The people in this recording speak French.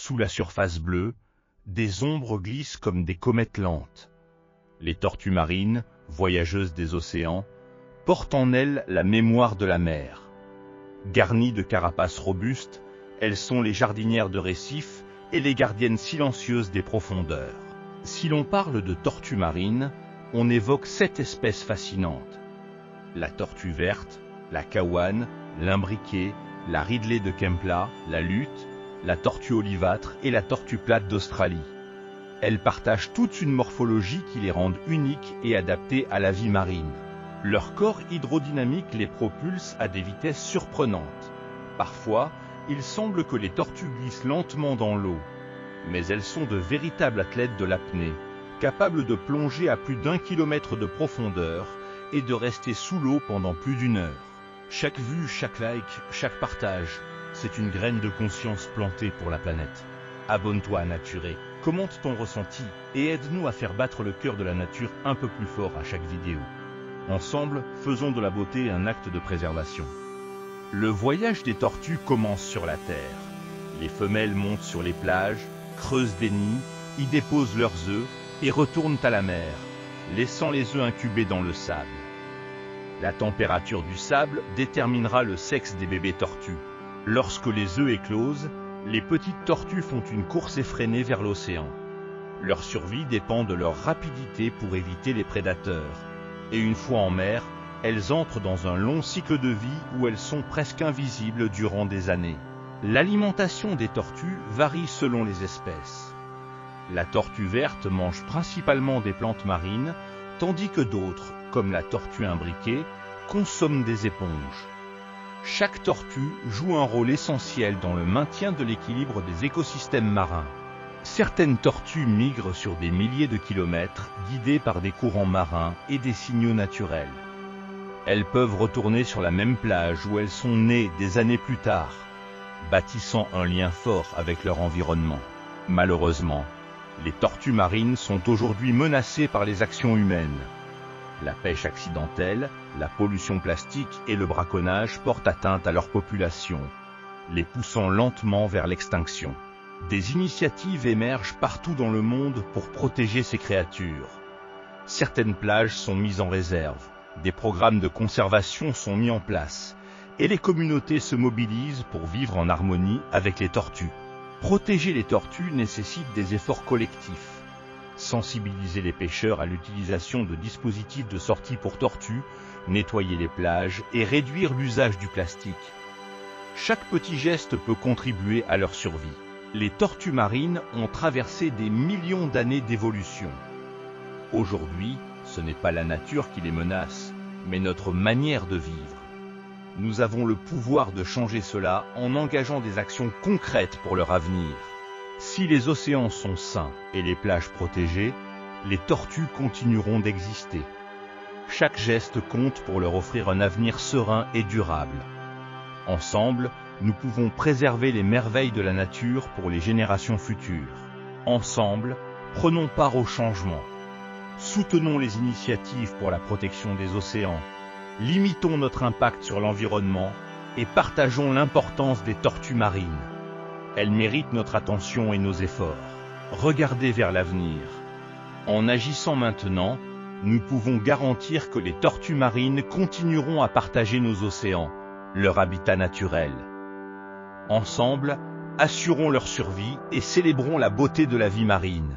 sous la surface bleue, des ombres glissent comme des comètes lentes. Les tortues marines, voyageuses des océans, portent en elles la mémoire de la mer. Garnies de carapaces robustes, elles sont les jardinières de récifs et les gardiennes silencieuses des profondeurs. Si l'on parle de tortues marines, on évoque 7 espèces fascinantes. La tortue verte, la caouane, l'imbriquée, la ridley de Kempla, la luth, la tortue olivâtre et la tortue plate d'Australie. Elles partagent toute une morphologie qui les rend uniques et adaptées à la vie marine. Leur corps hydrodynamique les propulse à des vitesses surprenantes. Parfois, il semble que les tortues glissent lentement dans l'eau, mais elles sont de véritables athlètes de l'apnée, capables de plonger à plus d'1 kilomètre de profondeur et de rester sous l'eau pendant plus d'1 heure. Chaque vue, chaque like, chaque partage, c'est une graine de conscience plantée pour la planète. Abonne-toi à Naturé, commente ton ressenti et aide-nous à faire battre le cœur de la nature un peu plus fort à chaque vidéo. Ensemble, faisons de la beauté un acte de préservation. Le voyage des tortues commence sur la terre. Les femelles montent sur les plages, creusent des nids, y déposent leurs œufs et retournent à la mer, laissant les œufs incubés dans le sable. La température du sable déterminera le sexe des bébés tortues. Lorsque les œufs éclosent, les petites tortues font une course effrénée vers l'océan. Leur survie dépend de leur rapidité pour éviter les prédateurs. Et une fois en mer, elles entrent dans un long cycle de vie où elles sont presque invisibles durant des années. L'alimentation des tortues varie selon les espèces. La tortue verte mange principalement des plantes marines, tandis que d'autres, comme la tortue imbriquée, consomment des éponges. Chaque tortue joue un rôle essentiel dans le maintien de l'équilibre des écosystèmes marins. Certaines tortues migrent sur des milliers de kilomètres, guidées par des courants marins et des signaux naturels. Elles peuvent retourner sur la même plage où elles sont nées des années plus tard, bâtissant un lien fort avec leur environnement. Malheureusement, les tortues marines sont aujourd'hui menacées par les actions humaines. La pêche accidentelle, la pollution plastique et le braconnage portent atteinte à leur population, les poussant lentement vers l'extinction. Des initiatives émergent partout dans le monde pour protéger ces créatures. Certaines plages sont mises en réserve, des programmes de conservation sont mis en place, et les communautés se mobilisent pour vivre en harmonie avec les tortues. Protéger les tortues nécessite des efforts collectifs. Sensibiliser les pêcheurs à l'utilisation de dispositifs de sortie pour tortues, nettoyer les plages et réduire l'usage du plastique. Chaque petit geste peut contribuer à leur survie. Les tortues marines ont traversé des millions d'années d'évolution. Aujourd'hui, ce n'est pas la nature qui les menace, mais notre manière de vivre. Nous avons le pouvoir de changer cela en engageant des actions concrètes pour leur avenir. Si les océans sont sains et les plages protégées, les tortues continueront d'exister. Chaque geste compte pour leur offrir un avenir serein et durable. Ensemble, nous pouvons préserver les merveilles de la nature pour les générations futures. Ensemble, prenons part au changement. Soutenons les initiatives pour la protection des océans. Limitons notre impact sur l'environnement et partageons l'importance des tortues marines. Elles méritent notre attention et nos efforts. Regardez vers l'avenir. En agissant maintenant, nous pouvons garantir que les tortues marines continueront à partager nos océans, leur habitat naturel. Ensemble, assurons leur survie et célébrons la beauté de la vie marine.